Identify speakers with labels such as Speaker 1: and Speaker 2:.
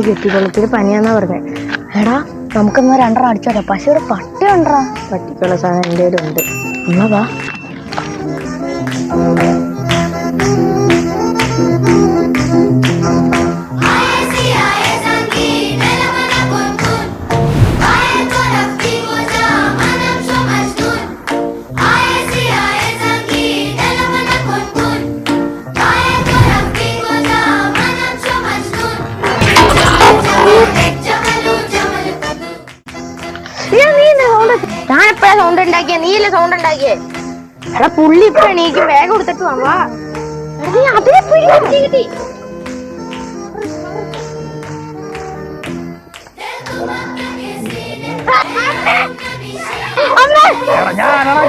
Speaker 1: കെട്ടിക്കൊള്ളത്തിൽ പനിയാന്നാ പറഞ്ഞേ. എടാ നമുക്കൊന്ന് രണ്ടെണ്ണം അടിച്ചോട്ടെ. പക്ഷെ ഇവിടെ പട്ടി ഉണ്ടോ? പട്ടിക്കുള്ള സാധനം എൻ്റെ ഉണ്ട്. എന്നാ വാ. ഞാനെപ്പോഴാ സൗണ്ട് ഉണ്ടാക്കിയ? നീയല്ലേ സൗണ്ട് ഉണ്ടാക്കിയേ? എടാ പുള്ളി ഇപ്പൊ എണീക്കും. വേഗം കൊടുത്തിട്ട് വാ. അതേ കിട്ടി.
Speaker 2: ഞാനാണ്